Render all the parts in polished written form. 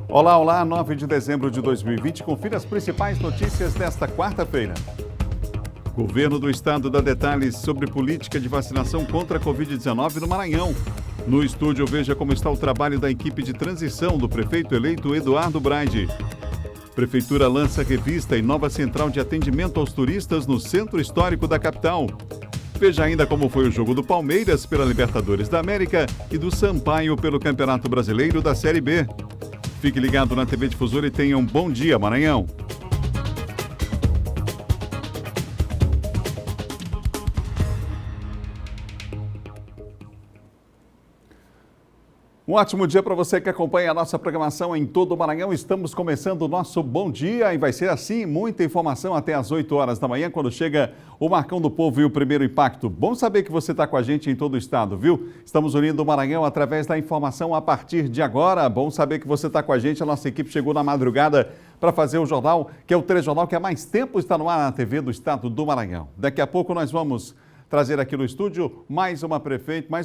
Olá, olá, 9 de dezembro de 2020. Confira as principais notícias desta quarta-feira. Governo do Estado dá detalhes sobre política de vacinação contra a Covid-19 no Maranhão. No estúdio, veja como está o trabalho da equipe de transição do prefeito eleito Eduardo Braide. Prefeitura lança revista e nova central de atendimento aos turistas no centro histórico da capital. Veja ainda como foi o jogo do Palmeiras pela Libertadores da América e do Sampaio pelo Campeonato Brasileiro da Série B. Fique ligado na TV Difusora e tenha um bom dia, Maranhão. Um ótimo dia para você que acompanha a nossa programação em todo o Maranhão. Estamos começando o nosso Bom Dia e vai ser assim, muita informação até às 8 horas da manhã, quando chega o Marcão do Povo e o Primeiro Impacto. Bom saber que você está com a gente em todo o estado, viu? Estamos unindo o Maranhão através da informação a partir de agora. Bom saber que você está com a gente. A nossa equipe chegou na madrugada para fazer o jornal, que é o telejornal que há mais tempo está no ar na TV do estado do Maranhão. Daqui a pouco nós vamos trazer aqui no estúdio mais um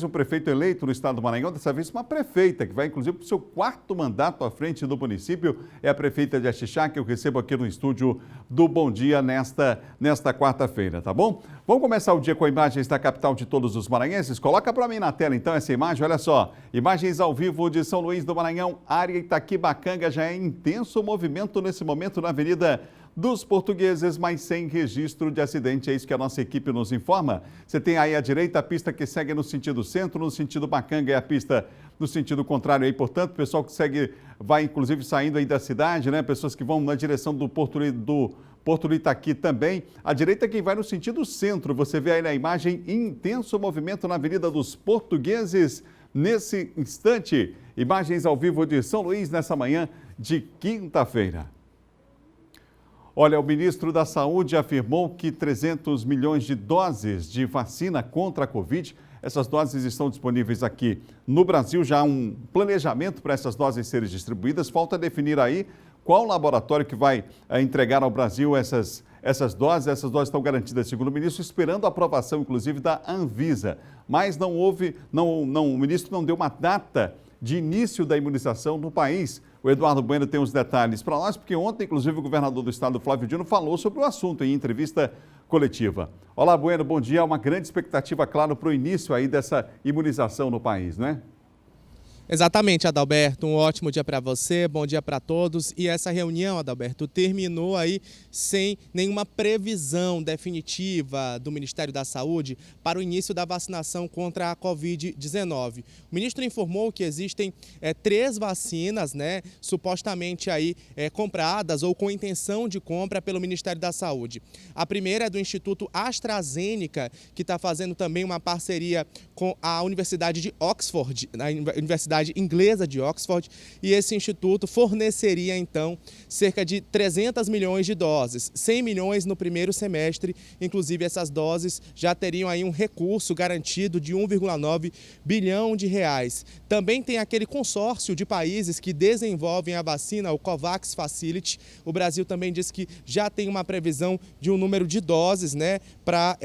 prefeito eleito no estado do Maranhão, dessa vez uma prefeita, que vai inclusive para o seu quarto mandato à frente do município, é a prefeita de Axixá, que eu recebo aqui no estúdio do Bom Dia nesta quarta-feira, tá bom? Vamos começar o dia com imagens da capital de todos os maranhenses. Coloca para mim na tela então essa imagem, olha só, imagens ao vivo de São Luís do Maranhão, área Itaquibacanga, já é intenso movimento nesse momento na Avenida dos Portugueses, mas sem registro de acidente. É isso que a nossa equipe nos informa. Você tem aí à direita a pista que segue no sentido centro, no sentido Bacanga é a pista no sentido contrário aí, portanto, o pessoal que segue vai inclusive saindo aí da cidade, né? Pessoas que vão na direção do Porto do Itaqui também. À direita quem vai no sentido centro, você vê aí na imagem intenso movimento na Avenida dos Portugueses nesse instante. Imagens ao vivo de São Luís nessa manhã de quinta-feira. Olha, o ministro da Saúde afirmou que 300 milhões de doses de vacina contra a Covid, essas doses estão disponíveis aqui no Brasil, já há um planejamento para essas doses serem distribuídas, falta definir aí qual laboratório que vai entregar ao Brasil essas doses estão garantidas, segundo o ministro, esperando a aprovação, inclusive, da Anvisa. Mas o ministro não deu uma data de início da imunização no país. O Eduardo Bueno tem os detalhes para nós, porque ontem, inclusive, o governador do estado, Flávio Dino, falou sobre o assunto em entrevista coletiva. Olá, Bueno, bom dia. Uma grande expectativa, claro, para o início aí dessa imunização no país, né? Exatamente, Adalberto, um ótimo dia para você, bom dia para todos. E essa reunião, Adalberto, terminou aí sem nenhuma previsão definitiva do Ministério da Saúde para o início da vacinação contra a Covid-19. O ministro informou que existem 3 vacinas, né, supostamente aí compradas ou com intenção de compra pelo Ministério da Saúde. A primeira é do Instituto AstraZeneca, que está fazendo também uma parceria com a Universidade de Oxford, a Universidade Inglesa de Oxford, e esse instituto forneceria então cerca de 300 milhões de doses, 100 milhões no primeiro semestre. Inclusive essas doses já teriam aí um recurso garantido de 1,9 bilhão de reais. Também tem aquele consórcio de países que desenvolvem a vacina, o COVAX Facility. O Brasil também diz que já tem uma previsão de um número de doses, né, para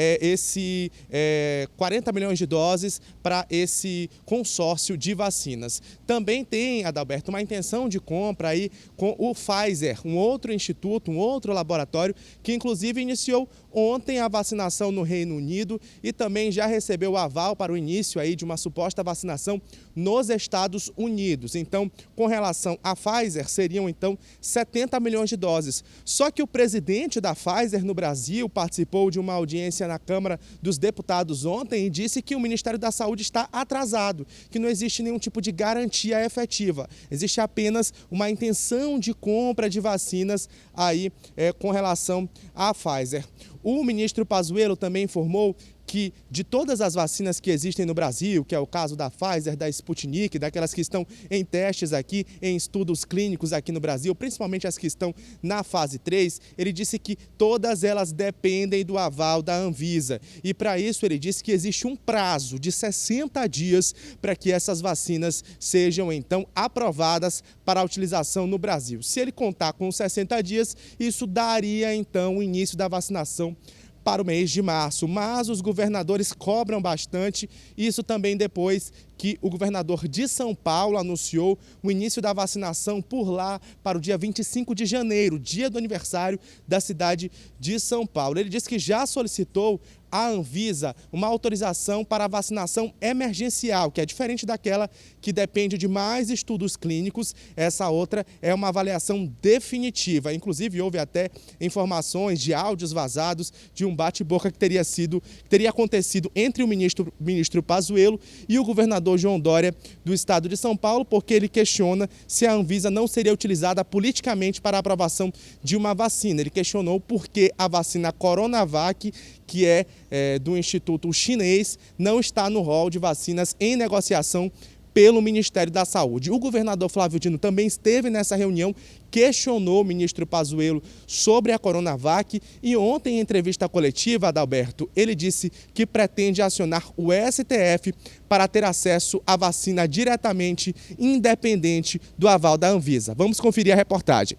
40 milhões de doses para esse consórcio de vacinas. Também tem, Adalberto, uma intenção de compra aí com o Pfizer, um outro instituto, um outro laboratório, que inclusive iniciou ontem a vacinação no Reino Unido e também já recebeu o aval para o início aí de uma suposta vacinação nos Estados Unidos. Então, com relação à Pfizer, seriam então 70 milhões de doses. Só que o presidente da Pfizer no Brasil participou de uma audiência na Câmara dos Deputados ontem e disse que o Ministério da Saúde está atrasado, que não existe nenhum tipo de garantia efetiva. Existe apenas uma intenção de compra de vacinas aí com relação à Pfizer. O ministro Pazuello também informou que de todas as vacinas que existem no Brasil, que é o caso da Pfizer, da Sputnik, daquelas que estão em testes aqui, em estudos clínicos aqui no Brasil, principalmente as que estão na fase 3, ele disse que todas elas dependem do aval da Anvisa. E para isso ele disse que existe um prazo de 60 dias para que essas vacinas sejam então aprovadas para a utilização no Brasil. Se ele contar com 60 dias, isso daria então o início da vacinação para o mês de março, mas os governadores cobram bastante, isso também depois que o governador de São Paulo anunciou o início da vacinação por lá para o dia 25 de janeiro, dia do aniversário da cidade de São Paulo. Ele disse que já solicitou à Anvisa uma autorização para a vacinação emergencial, que é diferente daquela que depende de mais estudos clínicos. Essa outra é uma avaliação definitiva. Inclusive, houve até informações de áudios vazados de um bate-boca que teria acontecido entre o ministro Pazuello e o governador João Dória do estado de São Paulo, porque ele questiona se a Anvisa não seria utilizada politicamente para a aprovação de uma vacina. Ele questionou por que a vacina Coronavac, que é do Instituto Chinês, não está no rol de vacinas em negociação pelo Ministério da Saúde. O governador Flávio Dino também esteve nessa reunião, questionou o ministro Pazuello sobre a Coronavac e ontem, em entrevista coletiva, Adalberto, ele disse que pretende acionar o STF para ter acesso à vacina diretamente, independente do aval da Anvisa. Vamos conferir a reportagem.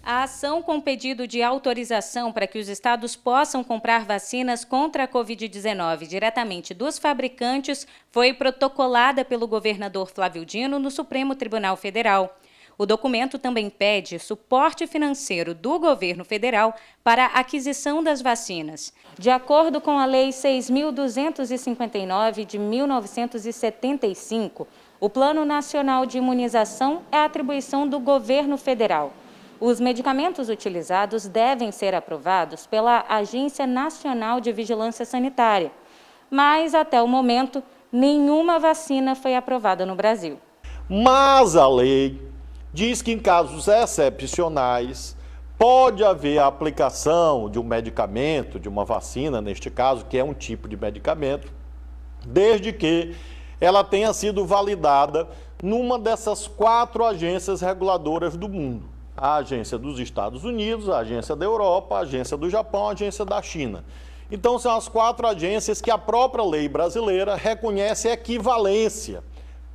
A ação com pedido de autorização para que os estados possam comprar vacinas contra a Covid-19 diretamente dos fabricantes foi protocolada pelo governador Flávio Dino no Supremo Tribunal Federal. O documento também pede suporte financeiro do governo federal para a aquisição das vacinas. De acordo com a Lei 6.259 de 1975, o Plano Nacional de Imunização é atribuição do governo federal. Os medicamentos utilizados devem ser aprovados pela Agência Nacional de Vigilância Sanitária, mas até o momento nenhuma vacina foi aprovada no Brasil. Mas a lei diz que em casos excepcionais pode haver a aplicação de um medicamento, de uma vacina, neste caso, que é um tipo de medicamento, desde que ela tenha sido validada numa dessas 4 agências reguladoras do mundo. A agência dos Estados Unidos, a agência da Europa, a agência do Japão, a agência da China. Então, são as 4 agências que a própria lei brasileira reconhece equivalência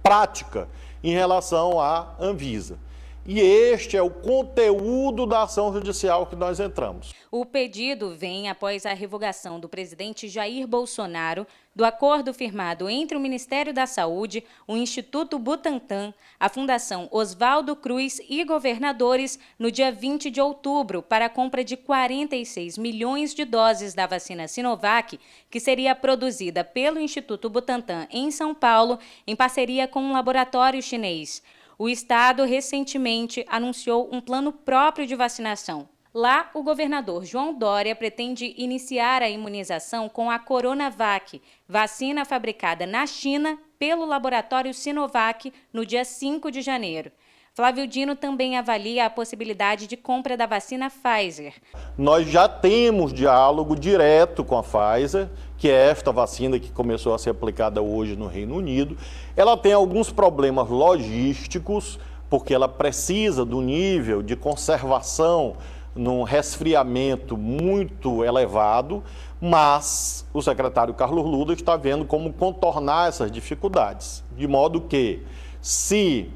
prática em relação à Anvisa. E este é o conteúdo da ação judicial que nós entramos. O pedido vem após a revogação do presidente Jair Bolsonaro do acordo firmado entre o Ministério da Saúde, o Instituto Butantan, a Fundação Oswaldo Cruz e governadores no dia 20 de outubro para a compra de 46 milhões de doses da vacina Sinovac, que seria produzida pelo Instituto Butantan em São Paulo, em parceria com um laboratório chinês. O estado recentemente anunciou um plano próprio de vacinação. Lá, o governador João Dória pretende iniciar a imunização com a Coronavac, vacina fabricada na China pelo laboratório Sinovac, no dia 5 de janeiro. Flávio Dino também avalia a possibilidade de compra da vacina Pfizer. Nós já temos diálogo direto com a Pfizer, que é esta vacina que começou a ser aplicada hoje no Reino Unido. Ela tem alguns problemas logísticos, porque ela precisa do nível de conservação num resfriamento muito elevado, mas o secretário Carlos Luda está vendo como contornar essas dificuldades, de modo que, se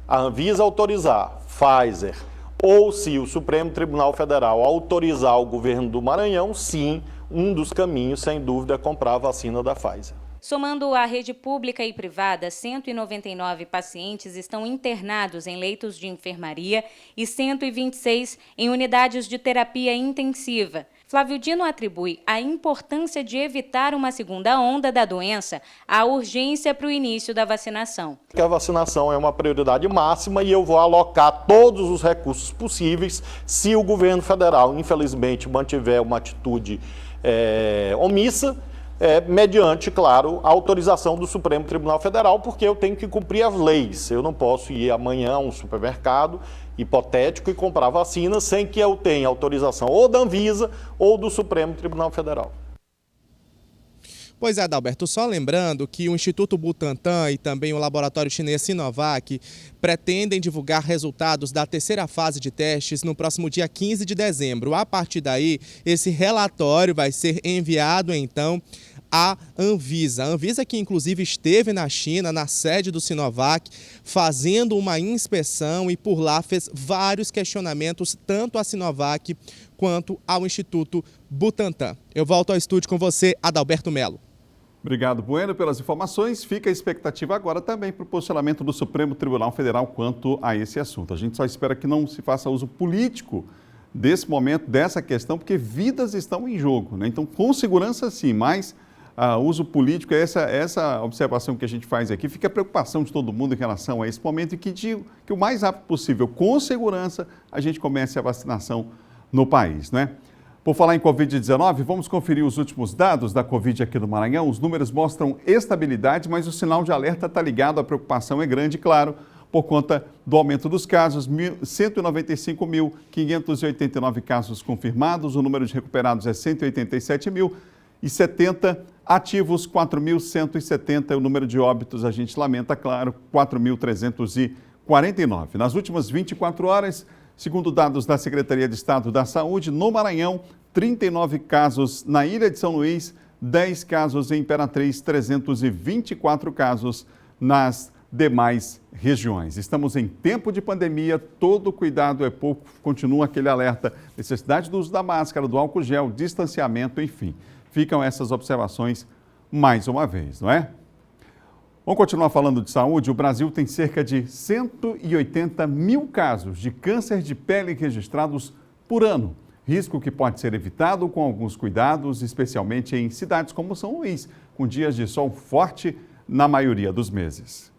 a Anvisa autorizar Pfizer ou se o Supremo Tribunal Federal autorizar o governo do Maranhão, sim, um dos caminhos, sem dúvida, é comprar a vacina da Pfizer. Somando a rede pública e privada, 199 pacientes estão internados em leitos de enfermaria e 126 em unidades de terapia intensiva. Flávio Dino atribui a importância de evitar uma segunda onda da doença à urgência para o início da vacinação. A vacinação é uma prioridade máxima e eu vou alocar todos os recursos possíveis se o governo federal, infelizmente, mantiver uma atitude omissa, mediante, claro, a autorização do Supremo Tribunal Federal, porque eu tenho que cumprir as leis. Eu não posso ir amanhã a um supermercado hipotético e comprar vacina sem que eu tenha autorização ou da Anvisa ou do Supremo Tribunal Federal. Pois é, Adalberto, só lembrando que o Instituto Butantan e também o laboratório chinês Sinovac pretendem divulgar resultados da terceira fase de testes no próximo dia 15 de dezembro. A partir daí, esse relatório vai ser enviado, então, à Anvisa. A Anvisa que, inclusive, esteve na China, na sede do Sinovac, fazendo uma inspeção e por lá fez vários questionamentos, tanto à Sinovac quanto ao Instituto Butantan. Eu volto ao estúdio com você, Adalberto Melo. Obrigado, Bueno, pelas informações. Fica a expectativa agora também para o posicionamento do Supremo Tribunal Federal quanto a esse assunto. A gente só espera que não se faça uso político desse momento, dessa questão, porque vidas estão em jogo, né? Então, com segurança sim, mas uso político, essa observação que a gente faz aqui, fica a preocupação de todo mundo em relação a esse momento e que o mais rápido possível, com segurança, a gente comece a vacinação no país, né? Por falar em Covid-19, vamos conferir os últimos dados da Covid aqui no Maranhão. Os números mostram estabilidade, mas o sinal de alerta está ligado, a preocupação é grande, claro, por conta do aumento dos casos, 195.589 casos confirmados, o número de recuperados é 187.070, ativos 4.170, o número de óbitos, a gente lamenta, claro, 4.349. Nas últimas 24 horas, segundo dados da Secretaria de Estado da Saúde, no Maranhão, 39 casos na Ilha de São Luís, 10 casos em Imperatriz, 324 casos nas demais regiões. Estamos em tempo de pandemia, todo cuidado é pouco, continua aquele alerta, necessidade do uso da máscara, do álcool gel, distanciamento, enfim. Ficam essas observações mais uma vez, não é? Vamos continuar falando de saúde. O Brasil tem cerca de 180 mil casos de câncer de pele registrados por ano. Risco que pode ser evitado com alguns cuidados, especialmente em cidades como São Luís, com dias de sol forte na maioria dos meses.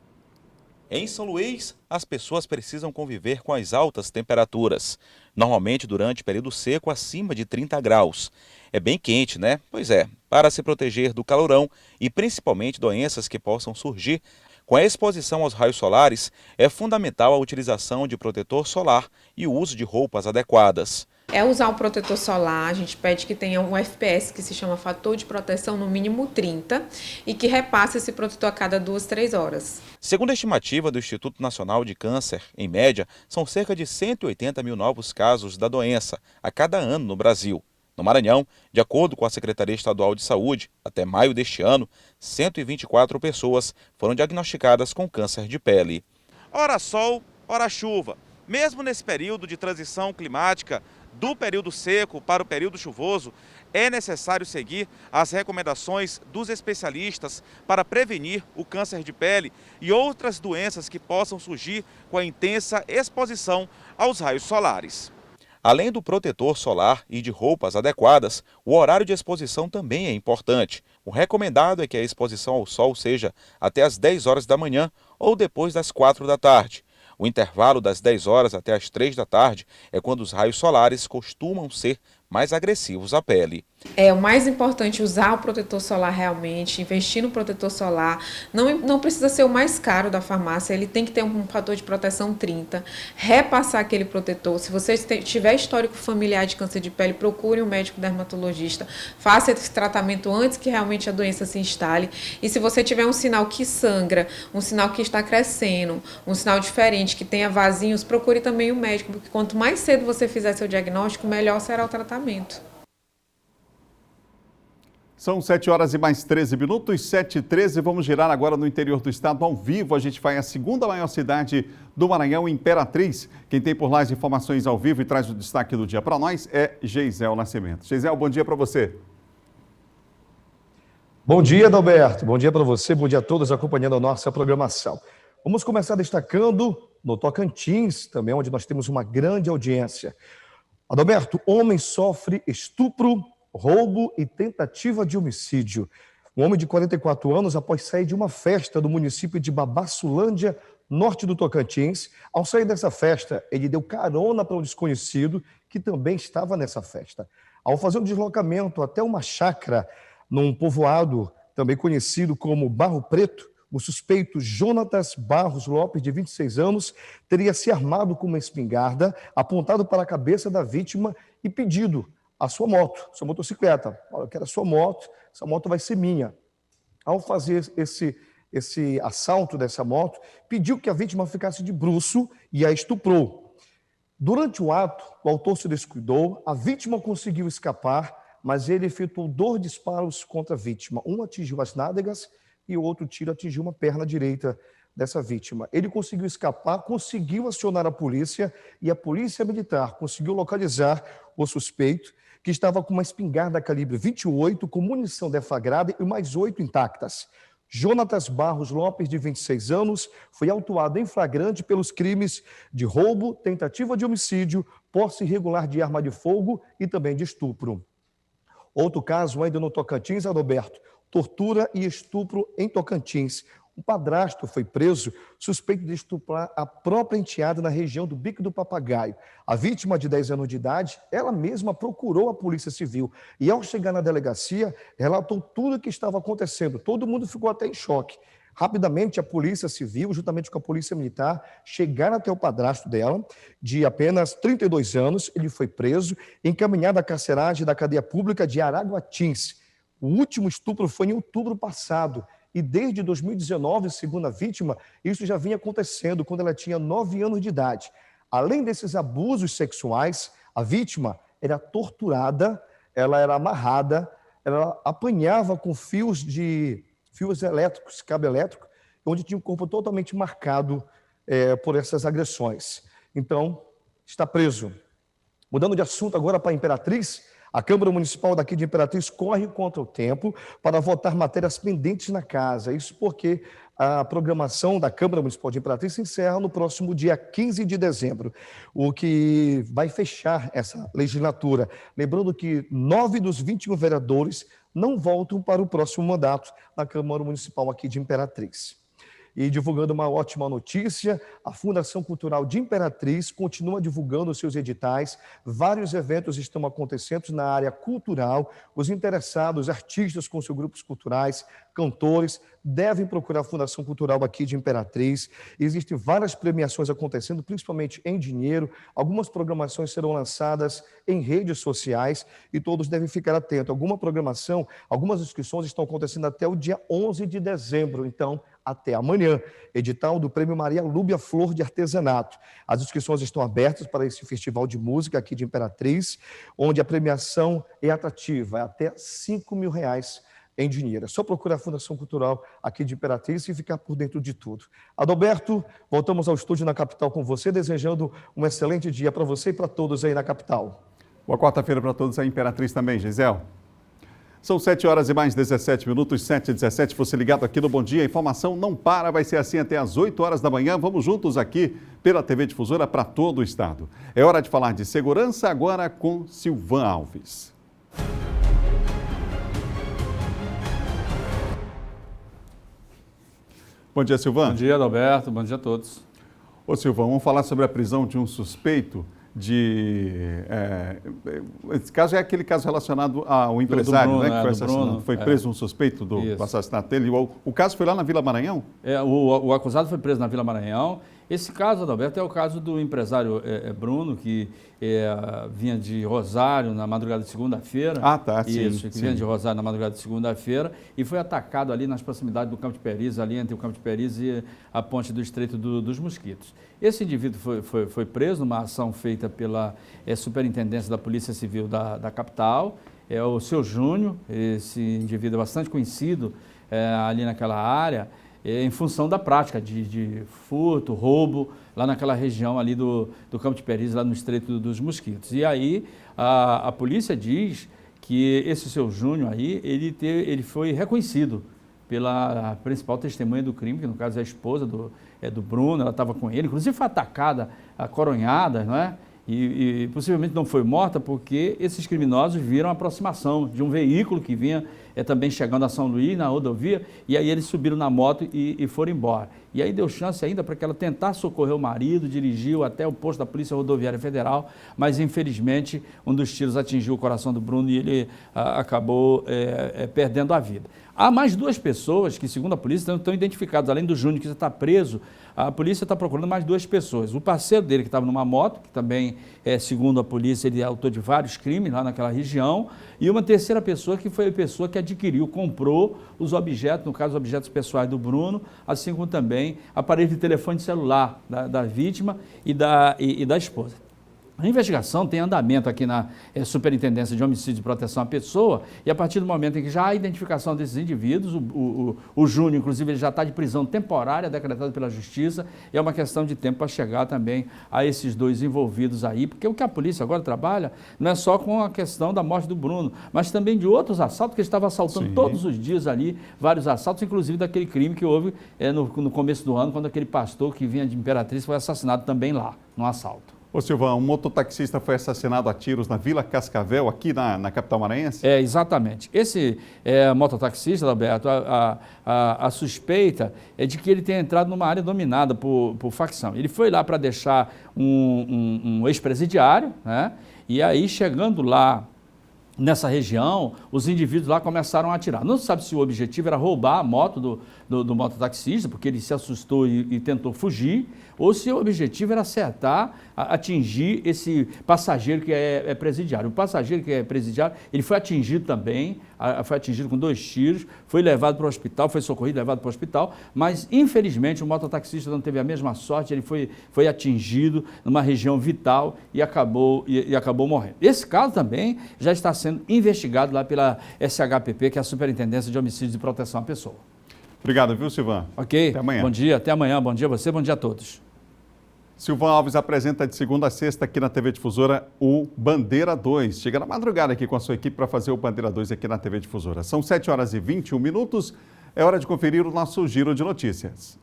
Em São Luís, as pessoas precisam conviver com as altas temperaturas, normalmente durante período seco acima de 30 graus. É bem quente, né? Pois é, para se proteger do calorão e principalmente doenças que possam surgir, com a exposição aos raios solares, é fundamental a utilização de protetor solar e o uso de roupas adequadas. É usar o protetor solar, a gente pede que tenha um FPS, que se chama fator de proteção, no mínimo 30, e que repasse esse protetor a cada 2, 3 horas. Segundo a estimativa do Instituto Nacional de Câncer, em média, são cerca de 180 mil novos casos da doença a cada ano no Brasil. No Maranhão, de acordo com a Secretaria Estadual de Saúde, até maio deste ano, 124 pessoas foram diagnosticadas com câncer de pele. Ora sol, ora chuva. Mesmo nesse período de transição climática, do período seco para o período chuvoso, é necessário seguir as recomendações dos especialistas para prevenir o câncer de pele e outras doenças que possam surgir com a intensa exposição aos raios solares. Além do protetor solar e de roupas adequadas, o horário de exposição também é importante. O recomendado é que a exposição ao sol seja até às 10 horas da manhã ou depois das 4 da tarde. O intervalo das 10 horas até as 3 da tarde é quando os raios solares costumam ser mais agressivos à pele. É o mais importante usar o protetor solar realmente, investir no protetor solar. Não precisa ser o mais caro da farmácia, ele tem que ter um fator de proteção 30. Repassar aquele protetor. Se você tiver histórico familiar de câncer de pele, procure um médico dermatologista. Faça esse tratamento antes que realmente a doença se instale. E se você tiver um sinal que sangra, um sinal que está crescendo, um sinal diferente, que tenha vasinhos, procure também um médico, porque quanto mais cedo você fizer seu diagnóstico, melhor será o tratamento. São 7 horas e mais 13 minutos, 7h13. Vamos girar agora no interior do estado ao vivo. A gente vai à segunda maior cidade do Maranhão, Imperatriz. Quem tem por lá as informações ao vivo e traz o destaque do dia para nós é Geisel Nascimento. Geisel, bom dia para você. Bom dia, Adalberto. Bom dia para você, bom dia a todos acompanhando a nossa programação. Vamos começar destacando no Tocantins, também onde nós temos uma grande audiência. Adalberto, homem sofre estupro, roubo e tentativa de homicídio. Um homem de 44 anos, após sair de uma festa do município de Babaçulândia, norte do Tocantins, ao sair dessa festa, ele deu carona para um desconhecido que também estava nessa festa. Ao fazer um deslocamento até uma chácara, num povoado também conhecido como Barro Preto, o suspeito Jonatas Barros Lopes, de 26 anos, teria se armado com uma espingarda, apontado para a cabeça da vítima e pedido a sua moto, sua motocicleta. Olha, eu quero a sua moto, essa moto vai ser minha. Ao fazer esse assalto dessa moto, pediu que a vítima ficasse de bruço e a estuprou. Durante o ato, o autor se descuidou, a vítima conseguiu escapar, mas ele efetuou 2 disparos contra a vítima. Um atingiu as nádegas e o outro tiro atingiu uma perna direita dessa vítima. Ele conseguiu escapar, conseguiu acionar a polícia e a polícia militar conseguiu localizar o suspeito, que estava com uma espingarda calibre 28, com munição deflagrada e mais 8 intactas. Jonatas Barros Lopes, de 26 anos, foi autuado em flagrante pelos crimes de roubo, tentativa de homicídio, posse irregular de arma de fogo e também de estupro. Outro caso ainda no Tocantins, Adalberto, tortura e estupro em Tocantins. Um padrasto foi preso suspeito de estuprar a própria enteada na região do Bico do Papagaio. A vítima, de 10 anos de idade, ela mesma procurou a Polícia Civil e, ao chegar na delegacia, relatou tudo o que estava acontecendo. Todo mundo ficou até em choque. Rapidamente, a Polícia Civil, juntamente com a Polícia Militar, chegaram até o padrasto dela, de apenas 32 anos. Ele foi preso, encaminhado à carceragem da cadeia pública de Araguatins. O último estupro foi em outubro passado. E desde 2019, segundo a vítima, isso já vinha acontecendo quando ela tinha 9 anos de idade. Além desses abusos sexuais, a vítima era torturada, ela era amarrada, ela apanhava com fios elétricos, cabo elétrico, onde tinha o corpo totalmente marcado por essas agressões. Então, está preso. Mudando de assunto agora para a Imperatriz, a Câmara Municipal daqui de Imperatriz corre contra o tempo para votar matérias pendentes na casa. Isso porque a programação da Câmara Municipal de Imperatriz se encerra no próximo dia 15 de dezembro, o que vai fechar essa legislatura. Lembrando que 9 dos 21 vereadores não voltam para o próximo mandato na Câmara Municipal aqui de Imperatriz. E divulgando uma ótima notícia, a Fundação Cultural de Imperatriz continua divulgando os seus editais. Vários eventos estão acontecendo na área cultural. Os interessados, artistas com seus grupos culturais, cantores, devem procurar a Fundação Cultural aqui de Imperatriz. Existem várias premiações acontecendo, principalmente em dinheiro. Algumas programações serão lançadas em redes sociais e todos devem ficar atentos. Algumas inscrições estão acontecendo até o dia 11 de dezembro, então até amanhã. Edital do Prêmio Maria Lúbia Flor de Artesanato. As inscrições estão abertas para esse festival de música aqui de Imperatriz, onde a premiação é atrativa, é até R$5.000 em dinheiro. É só procurar a Fundação Cultural aqui de Imperatriz e ficar por dentro de tudo. Adalberto, voltamos ao estúdio na capital com você, desejando um excelente dia para você e para todos aí na capital. Boa quarta-feira para todos aí em Imperatriz também, Gisele. São 7 horas e mais 17 minutos, 7h17, você ligado aqui no Bom Dia, a informação não para, vai ser assim até às 8 horas da manhã, vamos juntos aqui pela TV Difusora para todo o estado. É hora de falar de segurança agora com Silvan Alves. Bom dia, Silvan. Bom dia, Adalberto, bom dia a todos. Ô Silvan, vamos falar sobre a prisão de um suspeito esse caso é aquele caso relacionado ao empresário, Bruno, né, que foi assassinado. Bruno, foi preso um suspeito do assassinato dele. O caso foi lá na Vila Maranhão? O acusado foi preso na Vila Maranhão. Esse caso, Adalberto, é o caso do empresário Bruno, que vinha de Rosário na madrugada de segunda-feira. Ah, tá, sim. Isso, que vinha de Rosário na madrugada de segunda-feira e foi atacado ali nas proximidades do Campo de Periz, ali entre o Campo de Periz e a ponte do Estreito dos Mosquitos. Esse indivíduo foi preso numa ação feita pela Superintendência da Polícia Civil da capital. É o seu Júnior, esse indivíduo é bastante conhecido ali naquela área, em função da prática de furto, roubo, lá naquela região ali do Campo de Periz, lá no Estreito dos Mosquitos. E aí a polícia diz que esse seu Júnior aí, ele foi reconhecido pela principal testemunha do crime, que no caso é a esposa do Bruno, ela estava com ele, inclusive foi atacada, coronhada, não é? E possivelmente não foi morta porque esses criminosos viram a aproximação de um veículo que vinha também chegando a São Luís, na rodovia, e aí eles subiram na moto e foram embora. E aí deu chance ainda para que ela tentasse socorrer o marido, dirigiu até o posto da Polícia Rodoviária Federal, mas infelizmente um dos tiros atingiu o coração do Bruno e ele acabou perdendo a vida. Há mais 2 pessoas que, segundo a polícia, estão identificadas. Além do Júnior, que está preso, a polícia está procurando mais 2 pessoas. O parceiro dele, que estava numa moto, que também, segundo a polícia, ele é autor de vários crimes lá naquela região. E uma terceira pessoa, que foi a pessoa que comprou os objetos, no caso, os objetos pessoais do Bruno, assim como também aparelho de telefone celular da vítima e da esposa. A investigação tem andamento aqui na Superintendência de Homicídio e Proteção à Pessoa, e a partir do momento em que já há a identificação desses indivíduos, o Júnior, inclusive, ele já está de prisão temporária decretada pela Justiça, e é uma questão de tempo para chegar também a esses dois envolvidos aí, porque o que a polícia agora trabalha não é só com a questão da morte do Bruno, mas também de outros assaltos, que ele estava assaltando todos os dias ali, vários assaltos, inclusive daquele crime que houve no começo do ano, quando aquele pastor que vinha de Imperatriz foi assassinado também lá, num assalto. Ô Silvão, um mototaxista foi assassinado a tiros na Vila Cascavel, aqui na capital maranhense? Exatamente. Esse mototaxista, Alberto, a suspeita é de que ele tenha entrado numa área dominada por facção. Ele foi lá para deixar um ex-presidiário, né? E aí, chegando lá, nessa região, os indivíduos lá começaram a atirar. Não se sabe se o objetivo era roubar a moto do mototaxista, porque ele se assustou e tentou fugir, ou se o objetivo era atingir esse passageiro que é presidiário. O passageiro que é presidiário, ele foi atingido também, foi atingido com 2 tiros, foi levado para o hospital, foi socorrido, levado para o hospital, mas infelizmente o mototaxista não teve a mesma sorte, ele foi atingido numa região vital e acabou morrendo. Esse caso também já está sendo investigado lá pela SHPP, que é a Superintendência de Homicídios e Proteção à Pessoa. Obrigado, viu, Silvão? Ok. Até amanhã. Bom dia, até amanhã. Bom dia a você, bom dia a todos. Silvão Alves apresenta de segunda a sexta aqui na TV Difusora o Bandeira 2. Chega na madrugada aqui com a sua equipe para fazer o Bandeira 2 aqui na TV Difusora. São 7 horas e 21 minutos. É hora de conferir o nosso giro de notícias.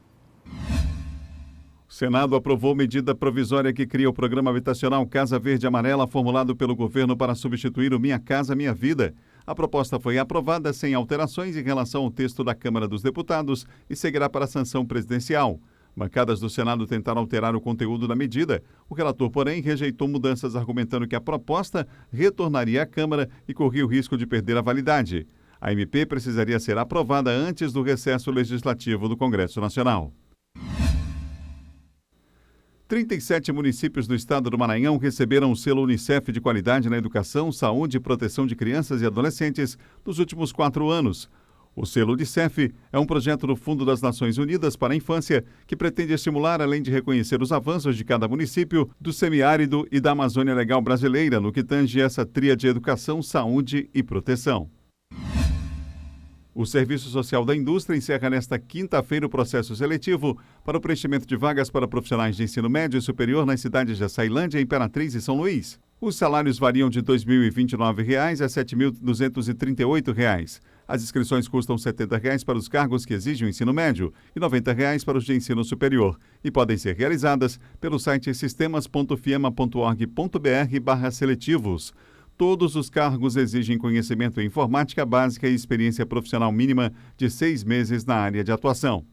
O Senado aprovou medida provisória que cria o programa habitacional Casa Verde Amarela, formulado pelo governo para substituir o Minha Casa Minha Vida. A proposta foi aprovada sem alterações em relação ao texto da Câmara dos Deputados e seguirá para a sanção presidencial. Bancadas do Senado tentaram alterar o conteúdo da medida. O relator, porém, rejeitou mudanças, argumentando que a proposta retornaria à Câmara e corria o risco de perder a validade. A MP precisaria ser aprovada antes do recesso legislativo do Congresso Nacional. 37 municípios do estado do Maranhão receberam o selo Unicef de qualidade na educação, saúde e proteção de crianças e adolescentes nos últimos 4 anos. O selo Unicef é um projeto do Fundo das Nações Unidas para a Infância que pretende estimular, além de reconhecer os avanços de cada município, do semiárido e da Amazônia Legal brasileira, no que tange essa tríade de educação, saúde e proteção. O Serviço Social da Indústria encerra nesta quinta-feira o processo seletivo para o preenchimento de vagas para profissionais de ensino médio e superior nas cidades de Açailândia, Imperatriz e São Luís. Os salários variam de R$ 2.029 a R$ 7.238. As inscrições custam R$ 70 para os cargos que exigem o ensino médio e R$ 90 para os de ensino superior e podem ser realizadas pelo site sistemas.fiema.org.br/seletivos. Todos os cargos exigem conhecimento em informática básica e experiência profissional mínima de 6 meses na área de atuação.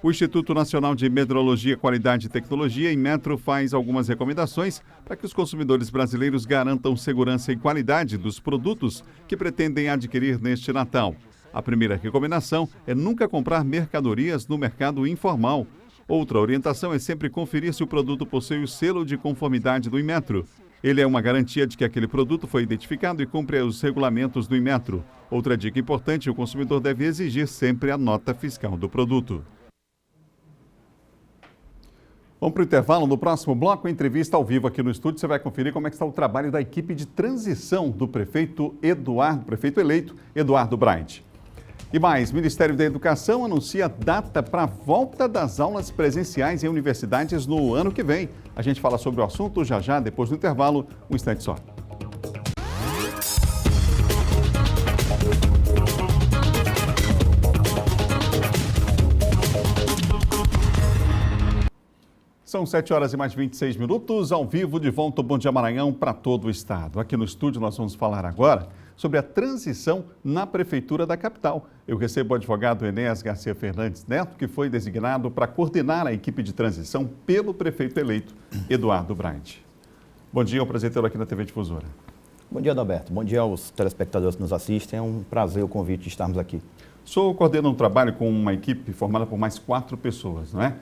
O Instituto Nacional de Metrologia, Qualidade e Tecnologia, Inmetro, faz algumas recomendações para que os consumidores brasileiros garantam segurança e qualidade dos produtos que pretendem adquirir neste Natal. A primeira recomendação é nunca comprar mercadorias no mercado informal. Outra orientação é sempre conferir se o produto possui o selo de conformidade do Inmetro. Ele é uma garantia de que aquele produto foi identificado e cumpre os regulamentos do Inmetro. Outra dica importante: o consumidor deve exigir sempre a nota fiscal do produto. Vamos para o intervalo. No próximo bloco, entrevista ao vivo aqui no estúdio. Você vai conferir como é que está o trabalho da equipe de transição do prefeito eleito Eduardo Braide. E mais, Ministério da Educação anuncia data para a volta das aulas presenciais em universidades no ano que vem. A gente fala sobre o assunto já, depois do intervalo, um instante só. São 7 horas e mais 26 minutos, ao vivo, de volta o Bom Dia Maranhão para todo o estado. Aqui no estúdio nós vamos falar agora sobre a transição na Prefeitura da capital. Eu recebo o advogado Enéas Garcia Fernandes Neto, que foi designado para coordenar a equipe de transição pelo prefeito eleito Eduardo Braide. Bom dia, é um prazer tê-lo aqui na TV Difusora. Bom dia, Adalberto. Bom dia aos telespectadores que nos assistem. É um prazer o convite de estarmos aqui. O senhor coordena um trabalho com uma equipe formada por mais 4 pessoas, não é?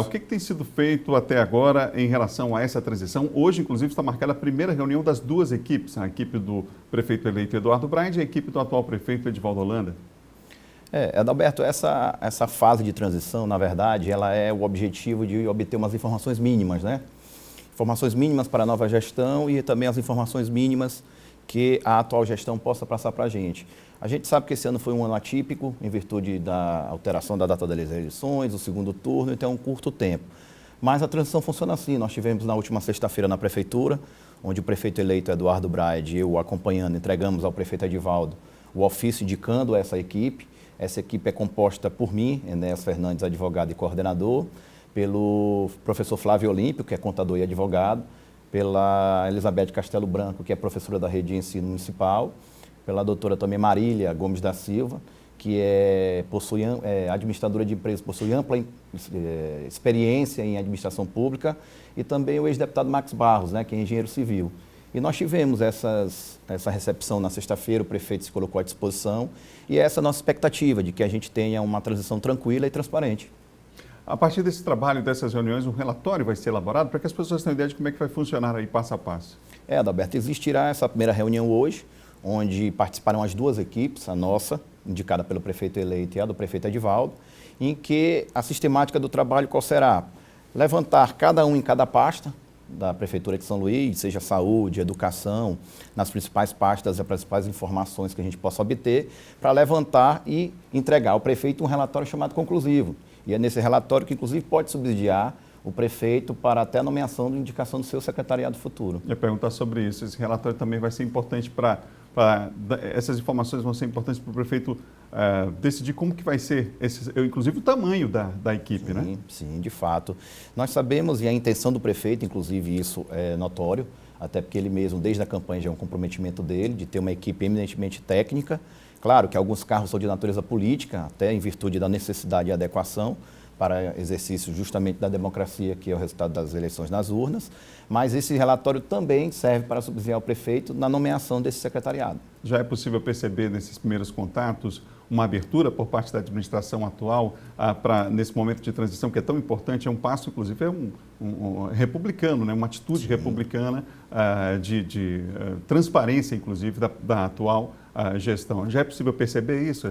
O que tem sido feito até agora em relação a essa transição? Hoje, inclusive, está marcada a primeira reunião das 2 equipes, a equipe do prefeito eleito Eduardo Braide e a equipe do atual prefeito Edivaldo Holanda. Adalberto, essa fase de transição, na verdade, ela é o objetivo de obter umas informações mínimas, né? Informações mínimas para a nova gestão e também as informações mínimas que a atual gestão possa passar para a gente. A gente sabe que esse ano foi um ano atípico, em virtude da alteração da data das eleições, o segundo turno, então é um curto tempo. Mas a transição funciona assim. Nós tivemos na última sexta-feira na Prefeitura, onde o prefeito eleito Eduardo Braide e eu acompanhando, entregamos ao prefeito Edivaldo o ofício indicando essa equipe. Essa equipe é composta por mim, Enéas Fernandes, advogado e coordenador, pelo professor Flávio Olímpio, que é contador e advogado, pela Elizabeth Castelo Branco, que é professora da Rede de Ensino Municipal, pela doutora também Marília Gomes da Silva, que possui administradora de empresas, possui ampla experiência em administração pública, e também o ex-deputado Max Barros, né, que é engenheiro civil. E nós tivemos essa recepção na sexta-feira, o prefeito se colocou à disposição, e essa é a nossa expectativa, de que a gente tenha uma transição tranquila e transparente. A partir desse trabalho, dessas reuniões, um relatório vai ser elaborado para que as pessoas tenham ideia de como é que vai funcionar aí passo a passo. Adalberto, existirá essa primeira reunião hoje, onde participarão as duas equipes, a nossa, indicada pelo prefeito eleito, e a do prefeito Edivaldo, em que a sistemática do trabalho qual será? Levantar cada um em cada pasta da Prefeitura de São Luís, seja saúde, educação, nas principais pastas, as principais informações que a gente possa obter, para levantar e entregar ao prefeito um relatório chamado conclusivo. E é nesse relatório que, inclusive, pode subsidiar o prefeito para até a nomeação de indicação do seu secretariado futuro. Eu ia perguntar sobre isso. Esse relatório também vai ser importante essas informações vão ser importantes para o prefeito decidir como que vai ser, inclusive o tamanho da equipe, sim, né? Sim, de fato. Nós sabemos, e a intenção do prefeito, inclusive isso é notório, até porque ele mesmo, desde a campanha, já é um comprometimento dele, de ter uma equipe eminentemente técnica. Claro que alguns cargos são de natureza política, até em virtude da necessidade e adequação para exercício justamente da democracia, que é o resultado das eleições nas urnas, mas esse relatório também serve para subsidiar o prefeito na nomeação desse secretariado. Já é possível perceber nesses primeiros contatos uma abertura por parte da administração atual nesse momento de transição que é tão importante, é um passo, inclusive, republicano, né? Uma atitude republicana de transparência, inclusive, da atual gestão. Já é possível perceber isso?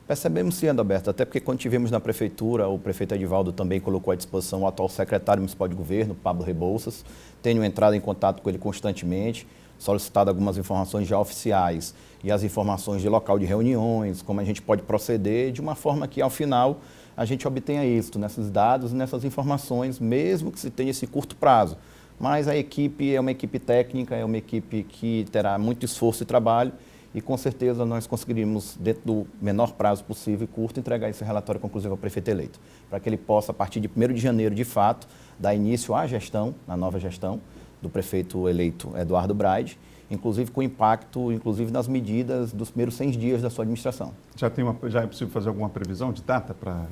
Percebemos sim, Adalberto, até porque quando tivemos na Prefeitura, o prefeito Edivaldo também colocou à disposição o atual secretário municipal de governo, Pablo Rebouças. Tenho entrado em contato com ele constantemente, solicitado algumas informações já oficiais e as informações de local de reuniões, como a gente pode proceder, de uma forma que, ao final, a gente obtenha êxito nesses dados e nessas informações, mesmo que se tenha esse curto prazo. Mas a equipe é uma equipe técnica, é uma equipe que terá muito esforço e trabalho, e com certeza nós conseguiríamos, dentro do menor prazo possível e curto, entregar esse relatório conclusivo ao prefeito eleito, para que ele possa, a partir de 1º de janeiro, de fato, dar início à gestão, na nova gestão do prefeito eleito Eduardo Braide, inclusive com impacto, inclusive nas medidas dos primeiros 100 dias da sua administração. Já é possível fazer alguma previsão de data para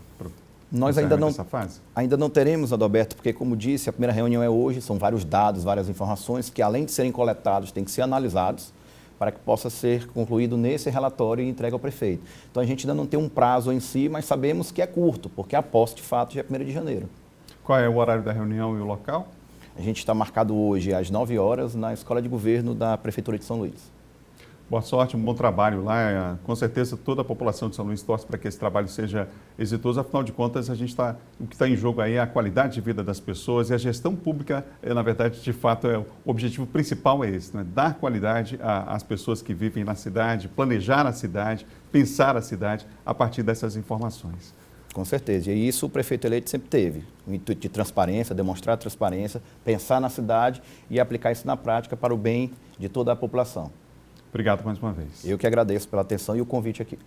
nós ainda não teremos, Adalberto, porque, como disse, a primeira reunião é hoje, são vários dados, várias informações que, além de serem coletados, têm que ser analisados para que possa ser concluído nesse relatório e entregue ao prefeito. Então, a gente ainda não tem um prazo em si, mas sabemos que é curto, porque a posse, de fato, já é 1º de janeiro. Qual é o horário da reunião e o local? A gente está marcado hoje às 9 horas na Escola de Governo da Prefeitura de São Luís. Boa sorte, um bom trabalho lá. Com certeza toda a população de São Luís torce para que esse trabalho seja exitoso. Afinal de contas, o que está em jogo aí é a qualidade de vida das pessoas e a gestão pública, na verdade, de fato, o objetivo principal é esse, né? Dar qualidade às pessoas que vivem na cidade, planejar a cidade, pensar a cidade a partir dessas informações. Com certeza, e isso o prefeito eleito sempre teve, o intuito de transparência, demonstrar transparência, pensar na cidade e aplicar isso na prática para o bem de toda a população. Obrigado mais uma vez. Eu que agradeço pela atenção e o convite aqui.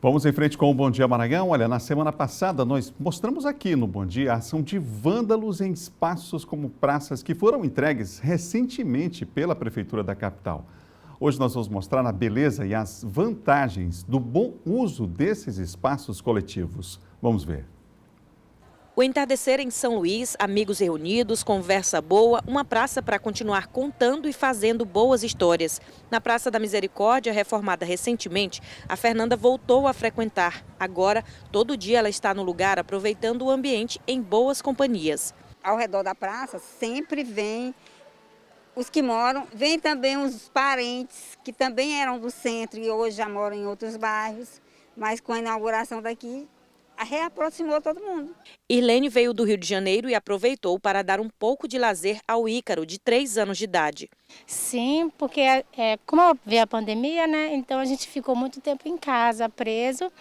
Vamos em frente com o Bom Dia Maranhão. Olha, na semana passada nós mostramos aqui no Bom Dia a ação de vândalos em espaços como praças que foram entregues recentemente pela Prefeitura da capital. Hoje nós vamos mostrar a beleza e as vantagens do bom uso desses espaços coletivos. Vamos ver. O entardecer em São Luís, amigos reunidos, conversa boa, uma praça para continuar contando e fazendo boas histórias. Na Praça da Misericórdia, reformada recentemente, a Fernanda voltou a frequentar. Agora, todo dia ela está no lugar aproveitando o ambiente em boas companhias. Ao redor da praça sempre vem os que moram, vem também os parentes que também eram do centro e hoje já moram em outros bairros, mas com a inauguração daqui, reaproximou todo mundo. Irlene veio do Rio de Janeiro e aproveitou para dar um pouco de lazer ao Ícaro, de 3 anos de idade. Sim, porque como veio a pandemia, né? Então a gente ficou muito tempo em casa, preso.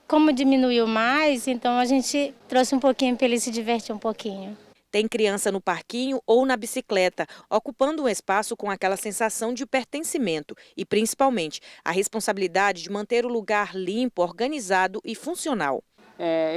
Como diminuiu mais, então a gente trouxe um pouquinho para ele se divertir um pouquinho. Tem criança no parquinho ou na bicicleta, ocupando um espaço com aquela sensação de pertencimento e, principalmente, a responsabilidade de manter o lugar limpo, organizado e funcional.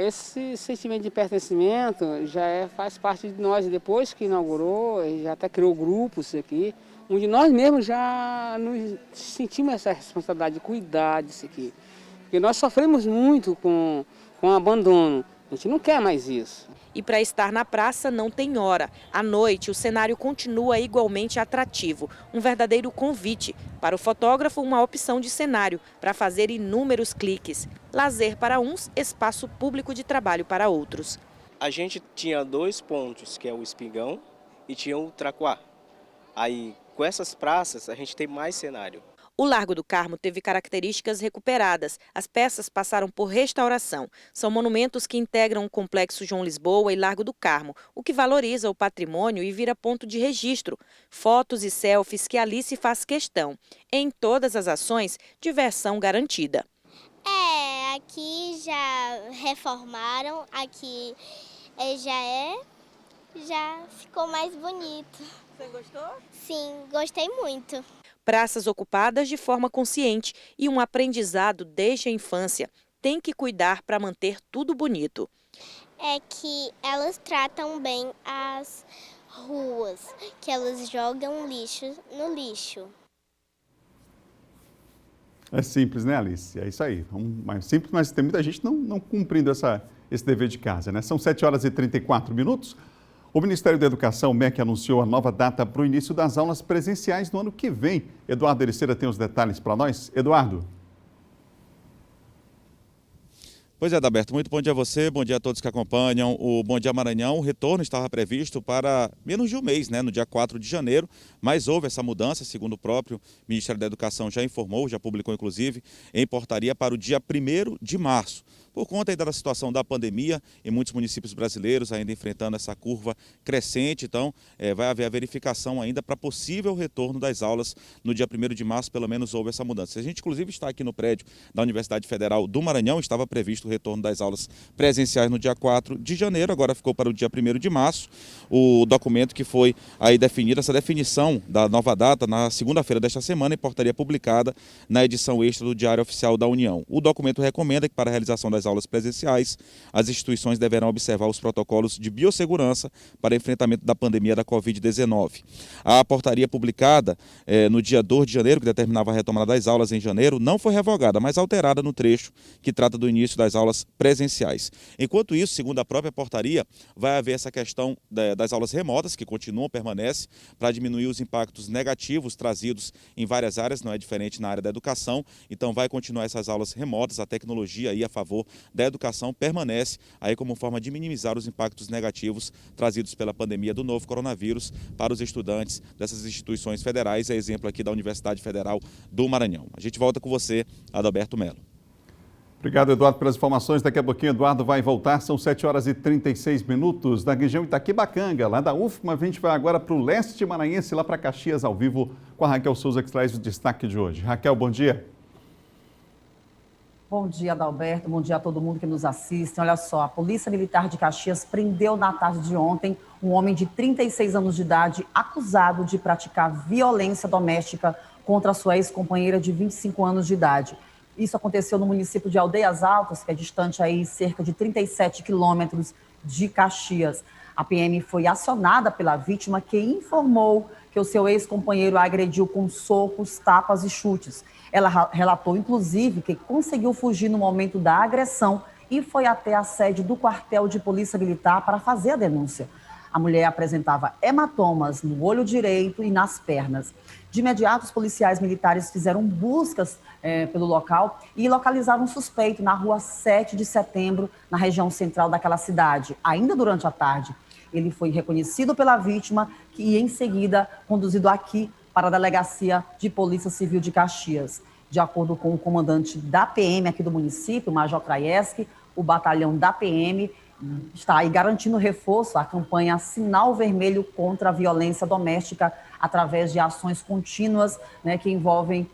Esse sentimento de pertencimento já faz parte de nós. Depois que inaugurou, já até criou grupos aqui, onde nós mesmos já nos sentimos essa responsabilidade de cuidar disso aqui. Porque nós sofremos muito com o abandono. A gente não quer mais isso. E para estar na praça não tem hora. À noite, o cenário continua igualmente atrativo. Um verdadeiro convite. Para o fotógrafo, uma opção de cenário para fazer inúmeros cliques. Lazer para uns, espaço público de trabalho para outros. A gente tinha 2 pontos, que é o Espingão e tinha o Tracuá. Aí, com essas praças, a gente tem mais cenário. O Largo do Carmo teve características recuperadas. As peças passaram por restauração. São monumentos que integram o Complexo João Lisboa e Largo do Carmo, o que valoriza o patrimônio e vira ponto de registro. Fotos e selfies que ali se faz questão. Em todas as ações, diversão garantida. Aqui já reformaram, aqui já ficou mais bonito. Você gostou? Sim, gostei muito. Praças ocupadas de forma consciente e um aprendizado desde a infância. Tem que cuidar para manter tudo bonito. É que elas tratam bem as ruas, que elas jogam lixo no lixo. É simples, né, Alice? É isso aí. Mais simples, mas tem muita gente não cumprindo esse dever de casa, né? São 7h34. O Ministério da Educação, o MEC, anunciou a nova data para o início das aulas presenciais no ano que vem. Eduardo Ericeira tem os detalhes para nós. Eduardo. Pois é, Adalberto, muito bom dia a você, bom dia a todos que acompanham o Bom Dia Maranhão. O retorno estava previsto para menos de um mês, no dia 4 de janeiro, mas houve essa mudança, segundo o próprio Ministério da Educação já informou, já publicou inclusive, em portaria para o dia 1º de março. Por conta da situação da pandemia em muitos municípios brasileiros ainda enfrentando essa curva crescente, então vai haver a verificação ainda para possível retorno das aulas no dia 1º de março, pelo menos houve essa mudança. A gente inclusive está aqui no prédio da Universidade Federal do Maranhão, estava previsto o retorno das aulas presenciais no dia 4 de janeiro, agora ficou para o dia 1º de março. O documento que foi aí definido, essa definição da nova data na segunda-feira desta semana em portaria publicada na edição extra do Diário Oficial da União. O documento recomenda que para a realização das aulas presenciais, as instituições deverão observar os protocolos de biossegurança para enfrentamento da pandemia da Covid-19. A portaria publicada no dia 2 de janeiro, que determinava a retomada das aulas em janeiro, não foi revogada, mas alterada no trecho que trata do início das aulas presenciais. Enquanto isso, segundo a própria portaria, vai haver essa questão das aulas remotas, que continuam, permanece, para diminuir os impactos negativos trazidos em várias áreas, não é diferente na área da educação, então vai continuar essas aulas remotas, a tecnologia aí a favor da educação permanece aí como forma de minimizar os impactos negativos trazidos pela pandemia do novo coronavírus para os estudantes dessas instituições federais, é exemplo aqui da Universidade Federal do Maranhão. A gente volta com você, Adalberto Melo. Obrigado, Eduardo, pelas informações. Daqui a pouquinho, Eduardo vai voltar. São 7h36 da região Itaquibacanga, lá da UFMA. A gente vai agora para o leste maranhense, lá para Caxias, ao vivo, com a Raquel Souza, que traz o destaque de hoje. Raquel, bom dia. Bom dia, Adalberto. Bom dia a todo mundo que nos assiste. Olha só, a Polícia Militar de Caxias prendeu na tarde de ontem um homem de 36 anos de idade acusado de praticar violência doméstica contra sua ex-companheira de 25 anos de idade. Isso aconteceu no município de Aldeias Altas, que é distante aí cerca de 37 quilômetros de Caxias. A PM foi acionada pela vítima, que informou que o seu ex-companheiro a agrediu com socos, tapas e chutes. Ela relatou, inclusive, que conseguiu fugir no momento da agressão e foi até a sede do quartel de polícia militar para fazer a denúncia. A mulher apresentava hematomas no olho direito e nas pernas. De imediato, os policiais militares fizeram buscas pelo local e localizaram um suspeito na rua 7 de setembro, na região central daquela cidade, ainda durante a tarde. Ele foi reconhecido pela vítima e, em seguida, conduzido aqui para a Delegacia de Polícia Civil de Caxias. De acordo com o comandante da PM aqui do município, Major Kraieski, o batalhão da PM está aí garantindo reforço à campanha Sinal Vermelho contra a Violência Doméstica, através de ações contínuas, né, que envolvem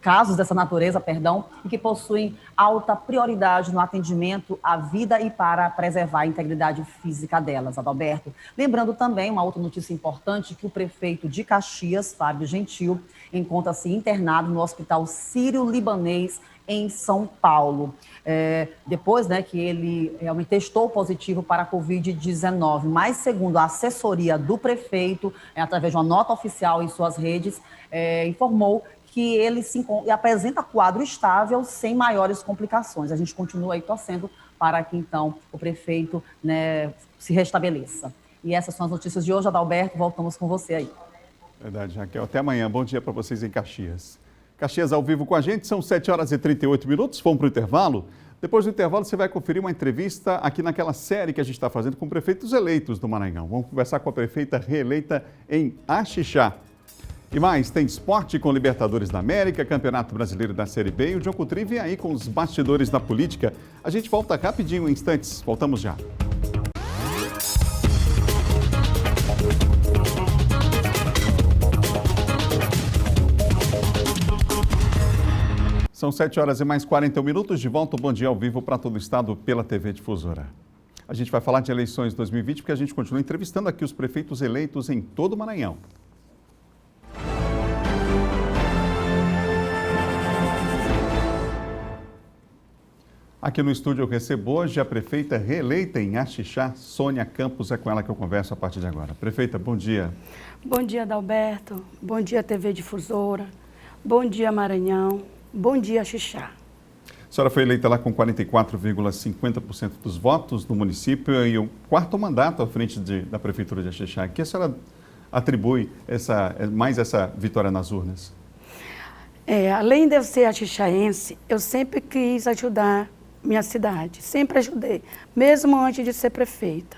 casos dessa natureza, e que possuem alta prioridade no atendimento à vida e para preservar a integridade física delas, Adalberto. Lembrando também, uma outra notícia importante, que o prefeito de Caxias, Fábio Gentil, encontra-se internado no Hospital Sírio-Libanês, em São Paulo, depois, né, que ele realmente testou positivo para a Covid-19, mas segundo a assessoria do prefeito, através de uma nota oficial em suas redes, informou que ele apresenta quadro estável, sem maiores complicações. A gente continua aí torcendo para que, então, o prefeito, né, se restabeleça. E essas são as notícias de hoje, Adalberto, voltamos com você aí. Verdade, Raquel. Até amanhã. Bom dia para vocês em Caxias. Caxias ao vivo com a gente, são 7 horas e 38 minutos, vamos para o intervalo. Depois do intervalo você vai conferir uma entrevista aqui naquela série que a gente está fazendo com prefeitos eleitos do Maranhão. Vamos conversar com a prefeita reeleita em Axixá. E mais, tem esporte com Libertadores da América, Campeonato Brasileiro da Série B e o John Coutrin vem aí com os bastidores da política. A gente volta rapidinho em instantes, voltamos já. São 7 horas e mais 41 minutos, de volta o Bom Dia ao vivo para todo o estado pela TV Difusora. A gente vai falar de eleições 2020 porque a gente continua entrevistando aqui os prefeitos eleitos em todo o Maranhão. Aqui no estúdio eu recebo hoje a prefeita reeleita em Axixá, Sônia Campos, é com ela que eu converso a partir de agora. Prefeita, bom dia. Bom dia, Adalberto. Bom dia, TV Difusora. Bom dia, Maranhão. Bom dia, Axixá. A senhora foi eleita lá com 44,50% dos votos no município e o quarto mandato à frente da Prefeitura de Axixá. Que a senhora atribui mais essa vitória nas urnas? Além de eu ser axixaense, eu sempre quis ajudar minha cidade, sempre ajudei, mesmo antes de ser prefeita.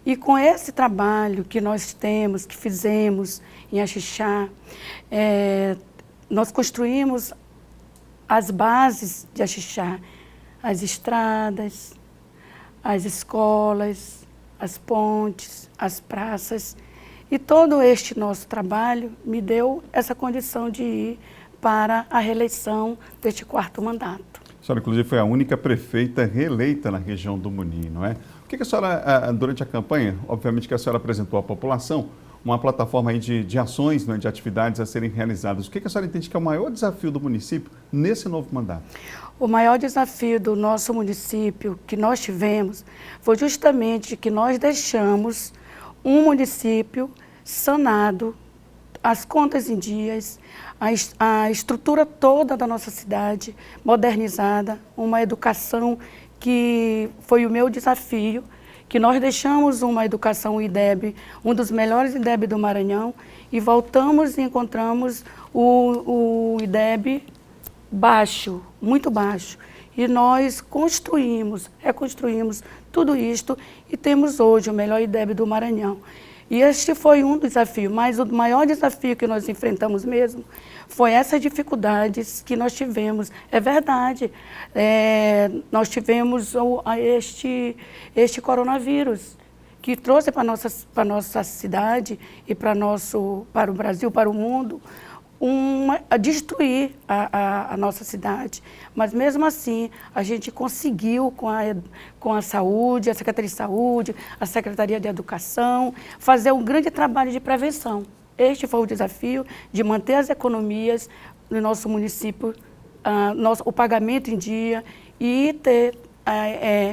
E com esse trabalho que nós temos, que fizemos em Axixá, nós construímos as bases de Axixá, as estradas, as escolas, as pontes, as praças. E todo este nosso trabalho me deu essa condição de ir para a reeleição deste quarto mandato. A senhora, inclusive, foi a única prefeita reeleita na região do Muni, não é? O que a senhora, durante a campanha, obviamente que a senhora apresentou à população uma plataforma aí de ações, né, de atividades a serem realizadas. O que a senhora entende que é o maior desafio do município nesse novo mandato? O maior desafio do nosso município que nós tivemos foi justamente que nós deixamos um município sanado, as contas em dias, a estrutura toda da nossa cidade modernizada, uma educação que foi o meu desafio, que nós deixamos uma educação, o IDEB, um dos melhores IDEB do Maranhão, e voltamos e encontramos o IDEB baixo, muito baixo. E nós reconstruímos tudo isto e temos hoje o melhor IDEB do Maranhão. E este foi um desafio, mas o maior desafio que nós enfrentamos mesmo foi essas dificuldades que nós tivemos. É verdade, nós tivemos este coronavírus, que trouxe para a nossa cidade e para o Brasil, para o mundo, a destruir a nossa cidade. Mas mesmo assim, a gente conseguiu com a saúde, a Secretaria de Saúde, a Secretaria de Educação, fazer um grande trabalho de prevenção. Este foi o desafio de manter as economias no nosso município, o pagamento em dia e ter